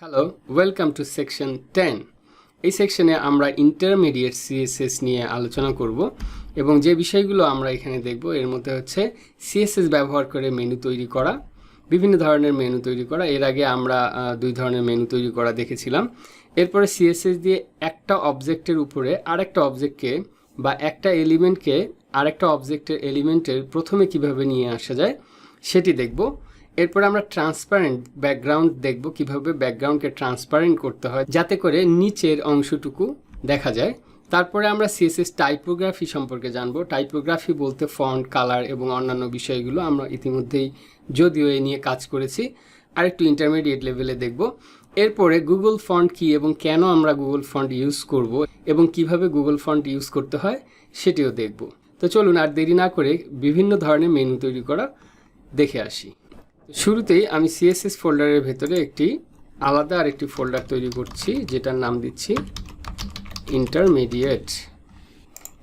Hello, welcome to section 10। এই সেকশনে আমরা ইন্টারমিডিয়েট সিএসএস নিয়ে আলোচনা করব এবং যে বিষয়গুলো আমরা এখানে দেখব এর মধ্যে হচ্ছে সিএসএস ব্যবহার করে মেনু তৈরি করা, বিভিন্ন ধরনের মেনু তৈরি করা। এর আগে আমরা দুই ধরনের মেনু তৈরি করা দেখেছিলাম। এরপরে সিএসএস দিয়ে একটা অবজেক্টের উপরে আরেকটা অবজেক্টকে বা একটা এলিমেন্টকে আরেকটা অবজেক্টের এলিমেন্টের প্রথমে কিভাবে নিয়ে আসা যায় সেটি দেখব। এরপর আমরা ট্রান্সপারেন্ট ব্যাকগ্রাউন্ড দেখব, কিভাবে ব্যাকগ্রাউন্ডকে ট্রান্সপারেন্ট করতে হয় যাতে করে নিচের অংশটুকু দেখা যায়। তারপরে আমরা সিএসএস টাইপোগ্রাফি সম্পর্কে জানবো। টাইপোগ্রাফি বলতে ফন্ট, কালার এবং অন্যান্য বিষয়গুলো আমরা ইতিমধ্যেই যদিও এ নিয়ে কাজ করেছি, আর একটু ইন্টারমিডিয়েট লেভেলে দেখব। এরপরে গুগল ফন্ট কি এবং কেন আমরা গুগল ফন্ট ইউজ করব এবং কিভাবে গুগল ফন্ট ইউজ করতে হয় সেটিও দেখব। তো চলুন আর দেরি না করে বিভিন্ন ধরনের মেনু তৈরি করা দেখে আসি। শুরুতেই আমি সিএসএস ফোল্ডারের ভেতরে একটি আলাদা আরেকটি ফোল্ডার তৈরি করছি, যেটার নাম দিচ্ছি ইন্টারমিডিয়েট।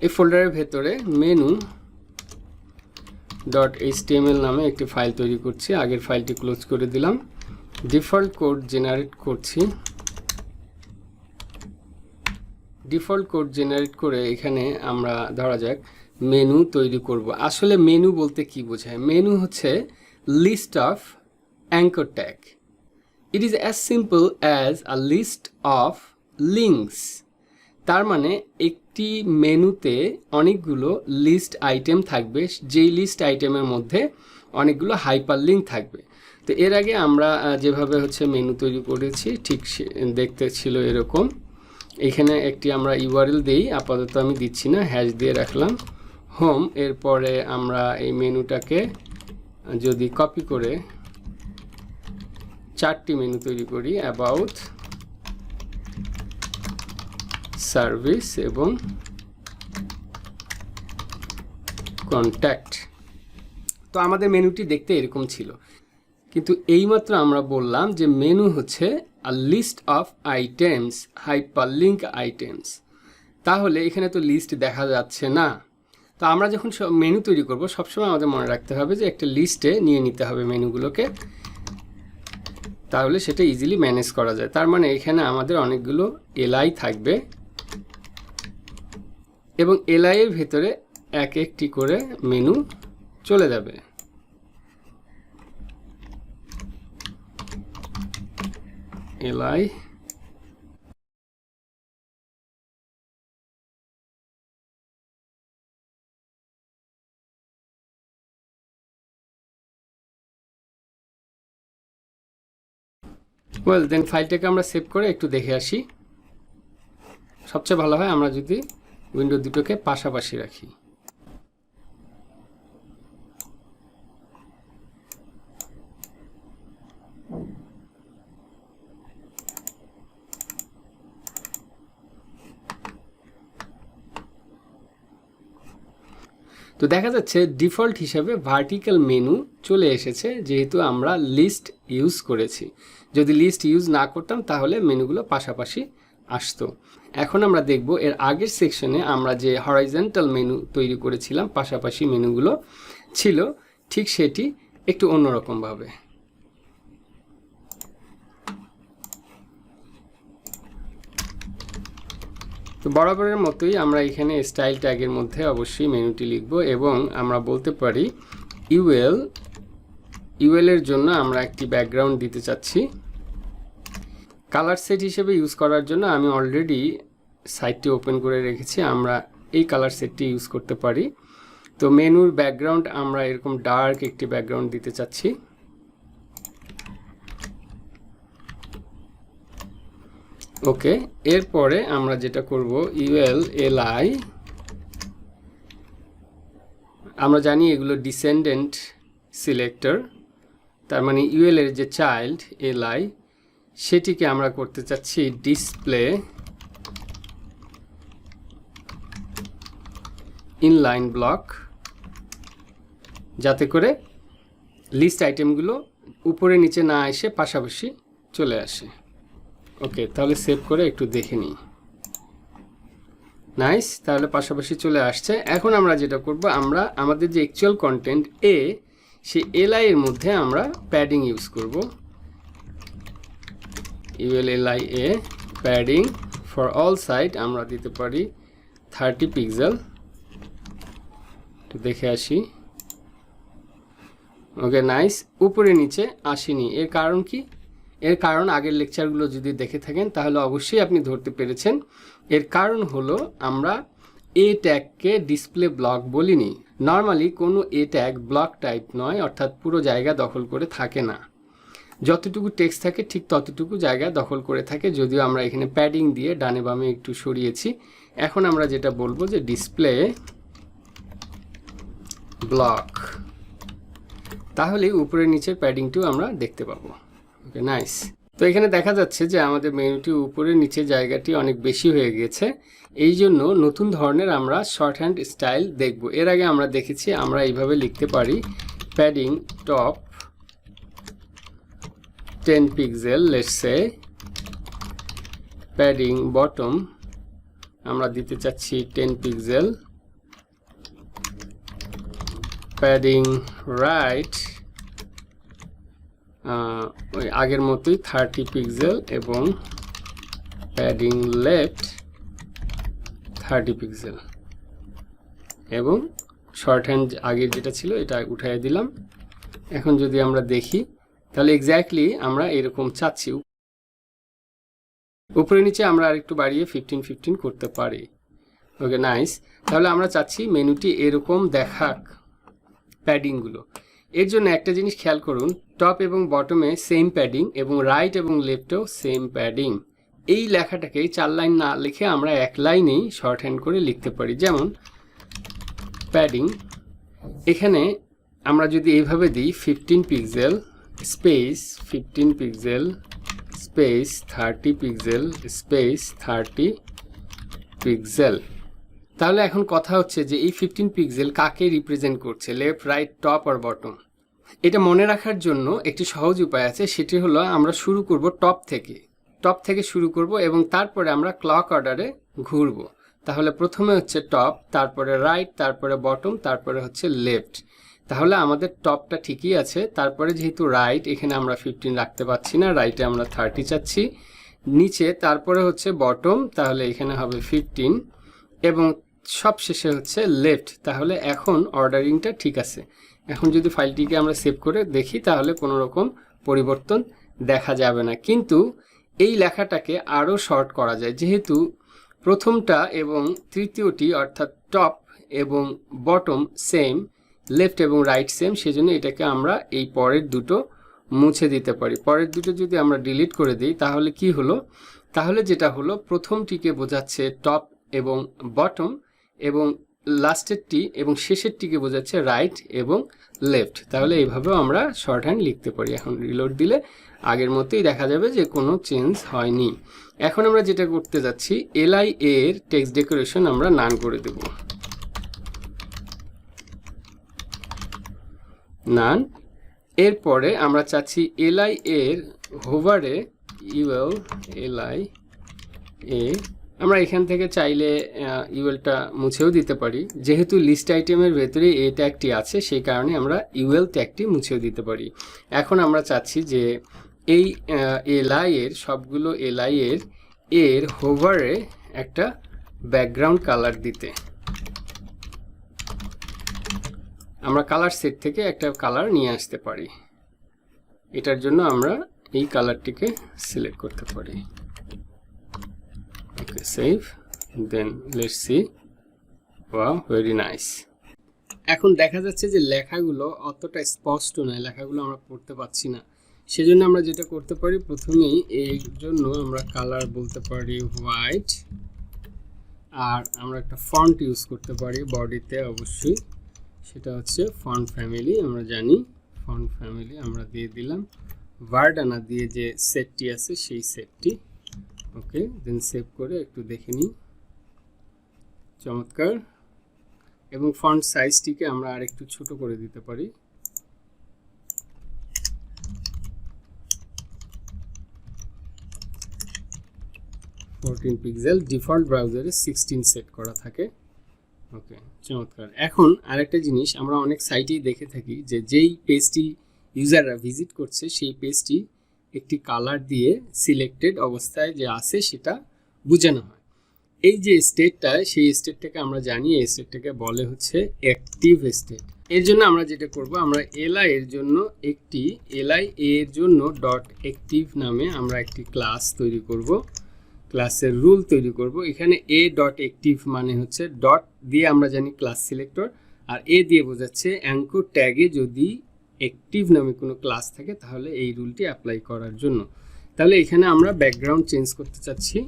এই ফোল্ডারের ভেতরে menu.html নামে একটি ফাইল তৈরি করছি। আগের ফাইলটি ক্লোজ করে দিলাম। ডিফল্ট কোড জেনারেট করছি। ডিফল্ট কোড জেনারেট করে এখানে আমরা ধরা যাক মেনু তৈরি করব। আসলে মেনু বলতে কি বোঝায়? মেনু হচ্ছে list of anchor tag. It is as simple as a list of links. তার মানে একটি মেনুতে অনেকগুলো লিস্ট আইটেম থাকবে, যেই লিস্ট আইটেমের মধ্যে অনেকগুলো হাইপার লিঙ্ক থাকবে। তো এর আগে আমরা যেভাবে হচ্ছে মেনু তৈরি করেছি ঠিক দেখতে ছিল এরকম। এখানে একটি আমরা ইউআরএল দিই, আপাতত আমি দিচ্ছি না, হ্যাশ দিয়ে রাখলাম হোম। এরপরে আমরা এই মেনুটাকে যদি কপি করে চারটি মেনু তৈরি করি, অ্যাবাউট, সার্ভিস এবং কন্ট্যাক্ট। তো আমাদের মেনুটি দেখতে এরকম ছিল, কিন্তু এইমাত্র আমরা বললাম যে মেনু হচ্ছে a list of items, hyperlink items. তাহলে এখানে তো লিস্ট দেখা যাচ্ছে না। তো আমরা যখন মেনু তৈরি করব সবসময় আমাদের মনে রাখতে হবে যে একটা লিস্টে নিয়ে নিতে হবে মেনুগুলোকে, তাহলে সেটা ইজিলি ম্যানেজ করা যায়। তার মানে এখানে আমাদের অনেকগুলো এলআই থাকবে এবং এলআই এর ভেতরে এক একটি করে মেনু চলে যাবে। এলআই ওয়েল দেন ফাইলটাকে আমরা সেভ করে একটু দেখে আসি। সবচেয়ে ভালো হয় আমরা যদি উইন্ডো দুটোকে পাশাপাশি রাখি। তো দেখা যাচ্ছে ডিফল্ট হিসাবে ভার্টিক্যাল মেনু চলে এসেছে, যেহেতু আমরা লিস্ট ইউজ করেছি। যদি লিস্ট ইউজ না করতাম তাহলে মেনুগুলো পাশাপাশি আসতো। এখন আমরা দেখব এর আগের সেকশনে আমরা যে হরাইজন্টাল মেনু তৈরি করেছিলাম, পাশাপাশি মেনুগুলো ছিল, ঠিক সেটি একটু অন্যরকমভাবে। তো বরাবরের মতোই আমরা এখানে স্টাইল ট্যাগের মধ্যে অবশ্যই মেনুটি লিখব এবং আমরা বলতে পারি ইউএল এর জন্য আমরা একটি ব্যাকগ্রাউন্ড দিতে চাচ্ছি। কালার সেট হিসেবে ইউজ করার জন্য আমি অলরেডি সাইটটি ওপেন করে রেখেছি, আমরা এই কালার সেটটি ইউজ করতে পারি। তো মেনুর ব্যাকগ্রাউন্ড আমরা এরকম ডার্ক একটি ব্যাকগ্রাউন্ড দিতে চাচ্ছি। ওকে, এরপরে আমরা যেটা করব ইউএল-এলআই, আমরা জানি এগুলো ডিসেন্ডেন্ট সিলেক্টর, তার মানে ইউএল এর যে চাইল্ড এলআই সেটিকে আমরা করতে চাচ্ছি ডিসপ্লে ইনলাইন ব্লক, যাতে করে লিস্ট আইটেমগুলো উপরে নিচে না এসে পাশাপাশি চলে আসে। ওকে, তাহলে সেভ করে একটু দেখে নিই। নাইস, তাহলে পাশাপাশি চলে আসছে। এখন আমরা যেটা করব, আমরা আমাদের যে অ্যাকচুয়াল কন্টেন্ট এ, সেই এলআই এর মধ্যে আমরা প্যাডিং ইউজ করব। ULLIA padding for all side আমরা দিতে পারি 30 পিক্সেল। তো দেখে আসি। Okay nice. উপরে নিচে আসেনি, এর কারণ কি? এর কারণ আগের লেকচারগুলো যদি দেখে থাকেন তাহলে অবশ্যই আপনি ধরতে পেরেছেন। এর কারণ হলো আমরা এ ট্যাগকে ডিসপ্লে ব্লক বলিনি। নর্মালি কোনো এ ট্যাগ ব্লক টাইপ নয়, অর্থাৎ পুরো জায়গা দখল করে থাকে না। যতটুকু টেক্সট থাকে ঠিক ততটুকু জায়গা দখল করে থাকে, যদিও আমরা এখানে প্যাডিং দিয়ে ডানে বামে একটু সরিয়েছি। এখন আমরা যেটা বলবো যে ডিসপ্লে ব্লক, তাহলে উপরে নিচের প্যাডিংটিও আমরা দেখতে পাবো। Okay nice. তো এখানে দেখা যাচ্ছে যে আমাদের মেনুটি উপরে নিচে জায়গাটি অনেক বেশি হয়ে গেছে। এই জন্য নতুন ধরনের আমরা শর্ট হ্যান্ড স্টাইল দেখব। এর আগে আমরা দেখেছি আমরা এইভাবে লিখতে পারি padding top 10 pixel, let's say padding bottom আমরা দিতে চাচ্ছি 10 পিক্সেল, প্যাডিং রাইট ওই আগের মতোই 30 পিক্সেল এবং প্যাডিং লেফট 30 পিক্সেল, এবং শর্ট হ্যান্ড আগের যেটা ছিল এটা উঠাই দিলাম। এখন যদি আমরা দেখি তাহলে এক্স্যাক্টলি আমরা এরকম চাচ্ছি। উপরে নিচে আমরা আরেকটু বাড়িয়ে 15 করতে পারি। Okay nice. তাহলে আমরা চাচ্ছি মেনুটি এরকম দেখাক প্যাডিংগুলো। এর জন্য একটা জিনিস খেয়াল করুন, টপ এবং বটমে সেম প্যাডিং এবং রাইট এবং লেফটেও সেম প্যাডিং। এই লেখাটাকে 4 লাইন না লিখে আমরা এক লাইনেই শর্ট হ্যান্ড করে লিখতে পারি। যেমন প্যাডিং, এখানে আমরা যদি এইভাবে দিই 15 pixel space 15 pixel space 30 pixel space 30 pixel, তাহলে এখন কথা হচ্ছে যে এই 15 পিক্সেল কাকে রিপ্রেজেন্ট করছে, লেফট রাইট টপ আর বটম। এটা মনে রাখার জন্য একটি সহজ উপায় আছে, সেটি হলো আমরা শুরু করব টপ থেকে শুরু করব এবং তারপরে আমরা ক্লক অর্ডারে ঘুরব। তাহলে প্রথমে হচ্ছে টপ, তারপরে রাইট, তারপরে বটম, তারপরে হচ্ছে লেফট। তাহলে আমাদের টপটা ঠিকই আছে, তারপরে যেহেতু রাইট এখানে আমরা 15 রাখতে পারছি না, রাইটে আমরা 30 চাচ্ছি, নিচে তারপরে হচ্ছে বটম, তাহলে এখানে হবে 15 এবং সব শেষে হচ্ছে লেফট। তাহলে এখন অর্ডারিংটা ঠিক আছে। এখন যদি ফাইলটিকে আমরা সেভ করে দেখি তাহলে কোনো রকম পরিবর্তন দেখা যাবে না, কিন্তু এই লেখাটাকে আরও শর্ট করা যায়। যেহেতু প্রথমটা এবং তৃতীয়টি অর্থাৎ টপ এবং বটম সেম, লেফট এবং রাইট সেম, সেজন্য এটাকে আমরা এই পরের দুটো মুছে দিতে পারি। পরের দুটো যদি আমরা ডিলিট করে দিই তাহলে কি হলো, তাহলে যেটা হলো প্রথমটিকে বোঝাচ্ছে টপ এবং বটম এবং লাস্টেরটি এবং শেষেরটিকে বোঝাচ্ছে রাইট এবং লেফট। তাহলে এইভাবেও আমরা শর্ট হ্যান্ড লিখতে পারি। এখন রিলোড দিলে আগের মতোই দেখা যাবে যে কোনো চেঞ্জ হয়নি। এখন আমরা যেটা করতে যাচ্ছি, এলআই এর টেক্সট ডেকোরেশন আমরা নান করে দেব, নান। এরপরে আমরা চাচ্ছি এলআই এর হোভারে ইউএল এলআই এ, আমরা এখান থেকে চাইলে ইউএলটা মুছেও দিতে পারি। যেহেতু লিস্ট আইটেমের ভেতরে এ ট্যাগটি আছে সেই কারণে আমরা ইউএল ট্যাগটি মুছেও দিতে পারি। এখন আমরা চাচ্ছি যে এই এলআই এর সবগুলো এলআই এর হোভারে একটা ব্যাকগ্রাউন্ড কালার দিতে। আমরা কালার সেট থেকে একটা কালার নিয়ে আসতে পারি। এটার জন্য আমরা এই কালারটিকে সিলেক্ট করতে পারি। Okay save, then let's see. Wow, very nice. এখন দেখা যাচ্ছে যে লেখাগুলো অতটা স্পষ্ট নয়, লেখাগুলো আমরা পড়তে পারছি না। সেজন্য আমরা যেটা করতে পারি, প্রথমেই এর জন্য আমরা কালার বলতে পারি হোয়াইট, আর আমরা একটা ফন্ট ইউজ করতে পারি বডিতে অবশ্যই, সেটা হচ্ছে ফন্ট ফ্যামিলি। আমরা জানি ফন্ট ফ্যামিলি আমরা দিয়ে দিলাম, ভার্ডানা দিয়ে যে সেটটি আছে সেই সেটটি। ওকে, দেন সেভ করে একটু দেখে নিই। চমৎকার। এবং ফন্ট সাইজটিকে আমরা আরেকটু ছোট করে দিতে পারি। পিক্সেল, ডিফল্ট ব্রাউজারে 16 সেট করা থাকে। ওকে, চমৎকার। এখন আরেকটা জিনিস আমরা অনেক সাইটেই দেখে থাকি যে যেই পেজটি ইউজাররা ভিজিট করছে সেই পেজটি একটি কালার দিয়ে সিলেক্টেড অবস্থায় যে আছে সেটা বোঝানো হয়। এই যে স্টেটটা, সেই স্টেটটাকে আমরা জানি, এই স্টেটটাকে বলে হচ্ছে অ্যাক্টিভ স্টেট। এর জন্য আমরা যেটা করব, আমরা এলআই এর জন্য এলআই এর জন্য ডট অ্যাক্টিভ নামে আমরা একটি ক্লাস তৈরি করব, ক্লাসের রুল তৈরি করব। এখানে এ ডট অ্যাক্টিভ মানে হচ্ছে ডট দিয়ে আমরা জানি ক্লাস সিলেক্টর, আর এ দিয়ে বোঝাচ্ছে অ্যাঙ্কর ট্যাগে যদি অ্যাক্টিভ নামে কোনো ক্লাস থাকে তাহলে এই রুলটি অ্যাপ্লাই করার জন্য। তাহলে এখানে আমরা ব্যাকগ্রাউন্ড চেঞ্জ করতে চাচ্ছি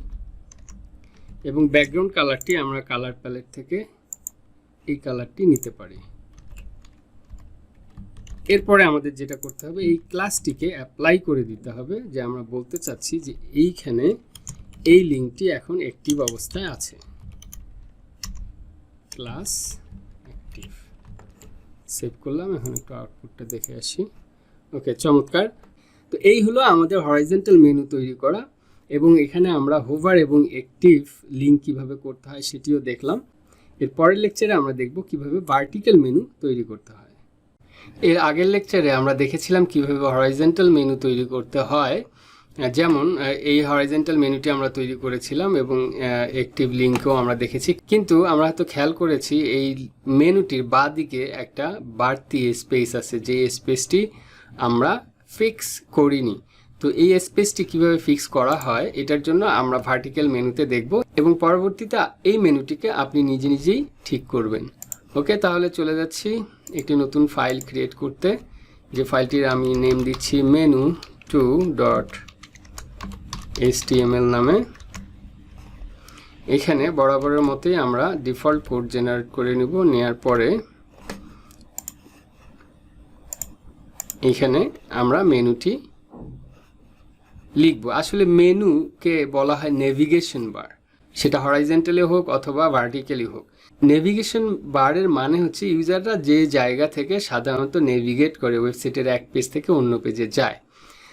এবং ব্যাকগ্রাউন্ড কালারটি আমরা কালার প্যালেট থেকে এই কালারটি নিতে পারি। এরপরে আমাদের যেটা করতে হবে, এই ক্লাসটিকে অ্যাপ্লাই করে দিতে হবে, যে আমরা বলতে চাচ্ছি যে এইখানে এই লিঙ্কটি এখন অ্যাক্টিভ অবস্থায় আছে, ক্লাস অ্যাক্টিভ। সেভ করলাম, এখন একটু আউটপুটটা দেখে আসি। ওকে, চমৎকার। তো এই হলো আমাদের হরাইজন্টাল মেনু তৈরি করা, এবং এখানে আমরা হোভার এবং অ্যাক্টিভ লিঙ্ক কিভাবে করতে হয় সেটিও দেখলাম। এর পরের লেকচারে আমরা দেখব কিভাবে ভার্টিক্যাল মেনু তৈরি করতে হয়। এর আগের লেকচারে আমরা দেখেছিলাম কিভাবে হরাইজন্টাল মেনু তৈরি করতে হয়, যেমন এই হরাইজন্টাল মেনুটি আমরা তৈরি করেছিলাম এবং অ্যাক্টিভ লিঙ্কও আমরা দেখেছি। কিন্তু আমরা হয়তো খেয়াল করেছি এই মেনুটির বাঁ দিকে একটা বাড়তি স্পেস আছে, যে স্পেসটি আমরা ফিক্স করিনি। তো এই স্পেসটি কিভাবে ফিক্স করা হয় এটার জন্য আমরা ভার্টিক্যাল মেনুতে দেখব, এবং পরবর্তীতে এই মেনুটিকে আপনি নিজে নিজেই ঠিক করবেন। ওকে, তাহলে চলে যাচ্ছি একটি নতুন ফাইল ক্রিয়েট করতে, যে ফাইলটির আমি নেম দিচ্ছি menu2.html নামে। এখানে বরাবরের মতোই আমরা ডিফল্ট কোড জেনারেট করে নেব, নেওয়ার পরে এখানে আমরা মেনুটি লিখব। আসলে মেনুকে বলা হয় নেভিগেশন বার, সেটা হরাইজন্টালি হোক অথবা ভার্টিক্যালি হোক। নেভিগেশন বারের মানে হচ্ছে ইউজাররা যে জায়গা থেকে সাধারণত নেভিগেট করে ওয়েবসাইটের এক পেজ থেকে অন্য পেজে যায়।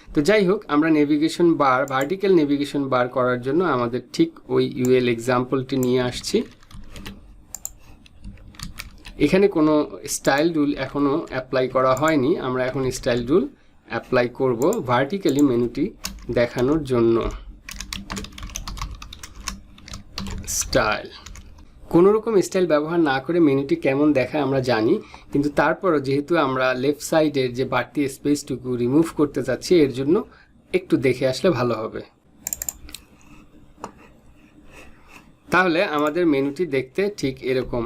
তো যাই হোক, আমরা নেভিগেশন বার, ভার্টিক্যাল নেভিগেশন বার করার জন্য আমাদের ঠিক ওই ইউএল এক্সাম্পলটি নিয়ে আসছি। এখানে কোনো স্টাইল রুল এখনও অ্যাপ্লাই করা হয়নি, আমরা এখন স্টাইল রুল অ্যাপ্লাই করব ভার্টিক্যালি মেনুটি দেখানোর জন্য। স্টাইল, কোনো রকম স্টাইল ব্যবহার না করে মেনুটি কেমন দেখায় আমরা জানি, কিন্তু তারপরও যেহেতু আমরা লেফট সাইডের যে বাড়তি স্পেসটুকু রিমুভ করতে চাচ্ছি, এর জন্য একটু দেখে আসলে ভালো হবে। তাহলে আমাদের মেনুটি দেখতে ঠিক এরকম,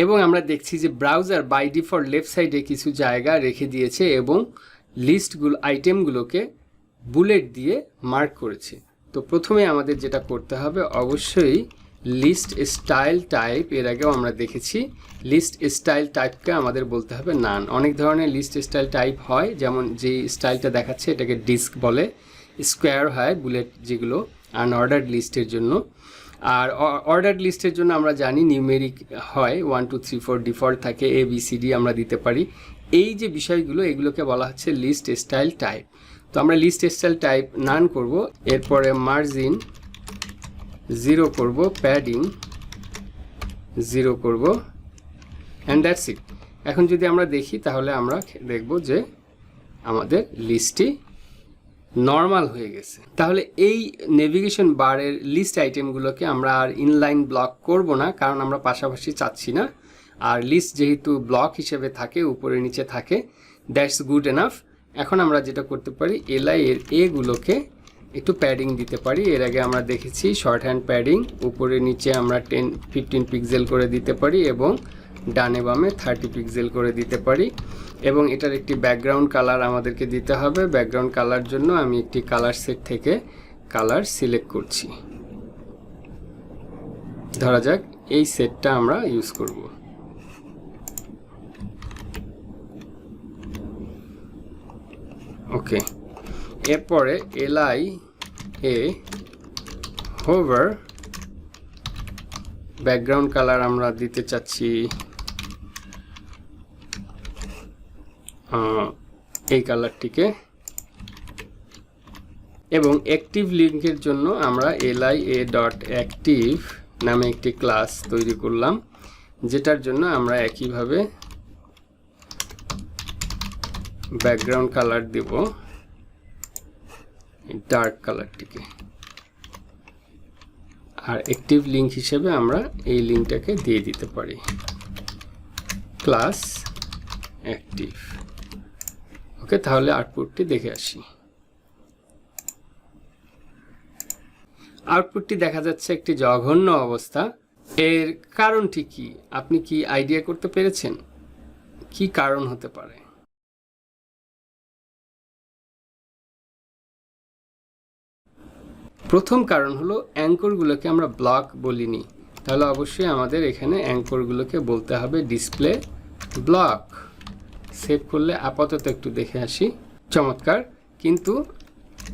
এবং আমরা দেখছি যে ব্রাউজার বাই ডিফল্ট লেফট সাইডে কিছু জায়গা রেখে দিয়েছে এবং লিস্টগুলো, আইটেমগুলোকে বুলেট দিয়ে মার্ক করেছে। তো প্রথমে আমাদের যেটা করতে হবে, অবশ্যই লিস্ট স্টাইল টাইপ, এর আগেও আমরা দেখেছি লিস্ট স্টাইল টাইপকে আমাদের বলতে হবে নান। অনেক ধরনের লিস্ট স্টাইল টাইপ হয়, যেমন যে স্টাইলটা দেখাচ্ছে এটাকে ডিস্ক বলে, স্কোয়ার হয় বুলেট যেগুলো আনঅর্ডার্ড লিস্টের জন্য, আর অর্ডার্ড লিস্টের জন্য আমরা জানি নিউমেরিক হয়, 1 2 3 4 ডিফল্ট থাকে, ABCD আমরা দিতে পারি। এই যে বিষয়গুলো, এগুলোকে বলা হচ্ছে লিস্ট স্টাইল টাইপ। তো আমরা লিস্ট স্টাইল টাইপ নান করব, এরপরে মার্জিন 0 করব, প্যাডিং 0 করব, অ্যান্ড দ্যাটস ইট। এখন যদি আমরা দেখি তাহলে আমরা দেখব যে আমাদের লিস্টটি নর্মাল হয়ে গেছে। তাহলে এই নেভিগেশন বারের লিস্ট আইটেমগুলোকে আমরা আর ইনলাইন ব্লক করব না, কারণ আমরা পাশাপাশি চাচ্ছি না। আর লিস্ট যেহেতু ব্লক হিসেবে থাকে, উপরে নিচে থাকে, দ্যাটস গুড এনাফ। এখন আমরা যেটা করতে পারি, এলআই এর এগুলোকে একটু প্যাডিং দিতে পারি। এর আগে আমরা দেখেছি শর্ট হ্যান্ড প্যাডিং, উপরে নিচে আমরা 10-15 পিক্সেল করে দিতে পারি এবং ডানে বামে 30 পিক্সেল করে দিতে পারি। এবং এটার একটি ব্যাকগ্রাউন্ড কালার আমাদেরকে দিতে হবে। ব্যাকগ্রাউন্ড কালার জন্য আমি একটি কালার সেট থেকে কালার সিলেক্ট করছি। ধরা যাক এই সেটটা আমরা ইউজ করব। ওকে, এরপরে এলআই এ হোভার ব্যাকগ্রাউন্ড কালার আমরা দিতে চাচ্ছি এই কালারটিকে, এবং অ্যাক্টিভ লিঙ্কের জন্য আমরা lia.active নামে একটি ক্লাস তৈরি করলাম, যেটার জন্য আমরা একইভাবে ব্যাকগ্রাউন্ড কালার দেব ডার্ক কালারটিকে। আর অ্যাক্টিভ লিঙ্ক হিসেবে আমরা এই লিঙ্কটাকে দিয়ে দিতে পারি ক্লাস অ্যাক্টিভ। ওকে, তাহলে আউটপুটটি দেখে আসি। আউটপুটটি দেখা যাচ্ছে একটি জঘন্য অবস্থা। এর কারণটি কি আপনি কি আইডিয়া করতে পেরেছেন? কি কারণ হতে পারে? প্রথম কারণ হলো অ্যাঙ্করগুলোকে আমরা ব্লক বলিনি। তাহলে অবশ্যই আমাদের এখানে অ্যাঙ্করগুলোকে বলতে হবে ডিসপ্লে ব্লক। সেভ করলে আপাতত একটু দেখে আসি। চমৎকার, কিন্তু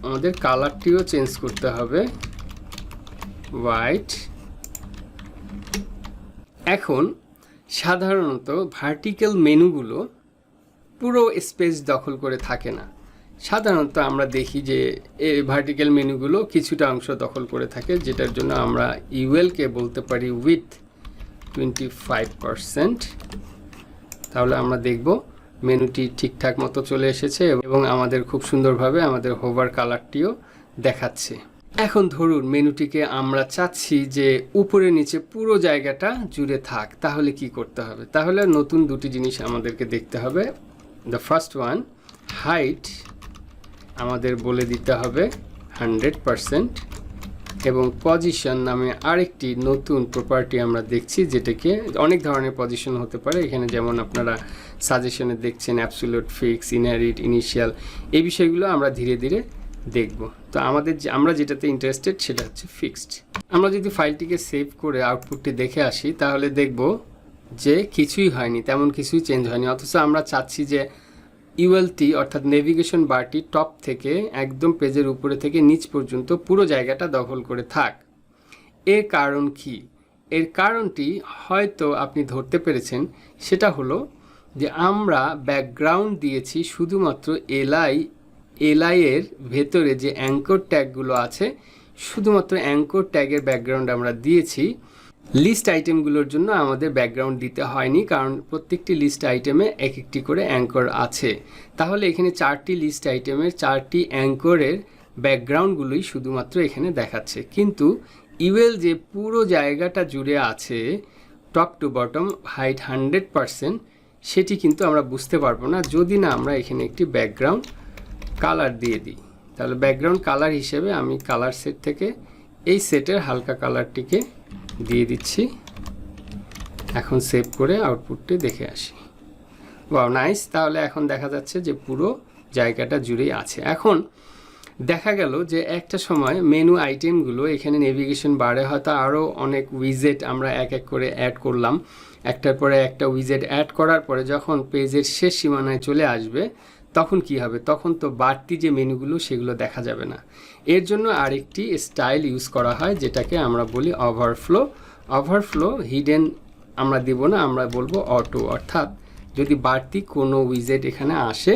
আমাদের কালারটিও চেঞ্জ করতে হবে হোয়াইট। এখন সাধারণত ভার্টিক্যাল মেনুগুলো পুরো স্পেস দখল করে থাকে না। সাধারণত আমরা দেখি যে এই ভার্টিক্যাল মেনুগুলো কিছুটা অংশ দখল করে থাকে, যেটার জন্য আমরা ইউএলকে বলতে পারি উইথ 25%। তাহলে আমরা দেখব মেনুটি ঠিকঠাক মতো চলে এসেছে এবং আমাদের খুব সুন্দরভাবে আমাদের হোভার কালারটিও দেখাচ্ছে। এখন ধরুন মেনুটিকে আমরা চাচ্ছি যে উপরে নিচে পুরো জায়গাটা জুড়ে থাক, তাহলে কি করতে হবে? তাহলে নতুন দুটি জিনিস আমাদেরকে দেখতে হবে। দ্য ফার্স্ট ওয়ান, হাইট আমাদের বলে দিতে হবে 100%, এবং পজিশন নামে আরেকটি নতুন প্রপার্টি আমরা দেখছি, যেটাকে অনেক ধরনের পজিশন হতে পারে। এখানে যেমন আপনারা সাজেশনে দেখছেন অ্যাবসোলিউট, ফিক্স, ইনহেরিট, ইনিশিয়াল, এই বিষয়গুলো আমরা ধীরে ধীরে দেখব। তো আমরা যেটাতে ইন্টারেস্টেড সেটা হচ্ছে ফিক্সড। আমরা যদি ফাইলটিকে সেভ করে আউটপুটটি দেখে আসি তাহলে দেখব যে কিছুই হয়নি, তেমন কিছুই চেঞ্জ হয়নি। অথচ আমরা চাচ্ছি যে ইউএলটি অর্থাৎ নেভিগেশন বারটি টপ থেকে একদম পেজের উপরে থেকে নিচ পর্যন্ত পুরো জায়গাটা দখল করে থাক। এর কারণ কি? এর কারণটি হয়তো আপনি ধরতে পেরেছেন। সেটা হলো যে আমরা ব্যাকগ্রাউন্ড দিয়েছি শুধুমাত্র এলআই এর ভেতরে যে অ্যাঙ্কর ট্যাগগুলো আছে, শুধুমাত্র অ্যাঙ্কর ট্যাগের ব্যাকগ্রাউন্ড আমরা দিয়েছি। লিস্ট আইটেমগুলোর জন্য আমাদের ব্যাকগ্রাউন্ড দিতে হয়নি, কারণ প্রত্যেকটি লিস্ট আইটেমে এক একটি করে অ্যাঙ্কর আছে। তাহলে এখানে 4টি লিস্ট আইটেমের 4টি অ্যাঙ্করের ব্যাকগ্রাউন্ডগুলোই শুধুমাত্র এখানে দেখাচ্ছে। কিন্তু ইউএল যে পুরো জায়গাটা জুড়ে আছে টপ টু বটম হাইট 100%, সেটি কিন্তু আমরা বুঝতে পারবো না যদি না আমরা এখানে একটি ব্যাকগ্রাউন্ড কালার দিয়ে দিই। তাহলে ব্যাকগ্রাউন্ড কালার হিসেবে আমি কালার সেট থেকে এই সেটের হালকা কালারটিকে দিয়ে দিচ্ছি। এখন সেভ করে আউটপুটটি দেখে আসি। Wow, nice. তাহলে এখন দেখা যাচ্ছে যে পুরো জায়গাটা জুড়েই আছে। এখন দেখা গেল যে একটা সময় মেনু আইটেমগুলো এখানে নেভিগেশন বারে হয়তো আরও অনেক উইজেট আমরা এক এক করে অ্যাড করলাম। একটার পরে একটা উইজেট অ্যাড করার পরে যখন পেজের শেষ সীমানায় চলে আসবে তখন কি হবে? তখন তো বাড়তি যে মেনুগুলো সেগুলো দেখা যাবে না। এর জন্য আরেকটি স্টাইল ইউজ করা হয়, যেটাকে আমরা বলি ওভারফ্লো। ওভারফ্লো হিডেন আমরা দেব না, আমরা বলবো অটো। অর্থাৎ যদি বাড়তি কোনো উইজেট এখানে আসে,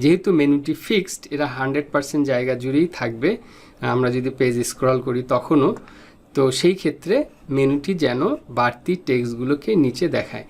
যেহেতু মেনুটি ফিক্সড, এরা 100% জায়গা জুড়েই থাকবে। আমরা যদি পেজ স্ক্রল করি তখনও, তো সেই ক্ষেত্রে মেনুটি যেন বাড়তি টেক্সটগুলোকে নিচে দেখায়।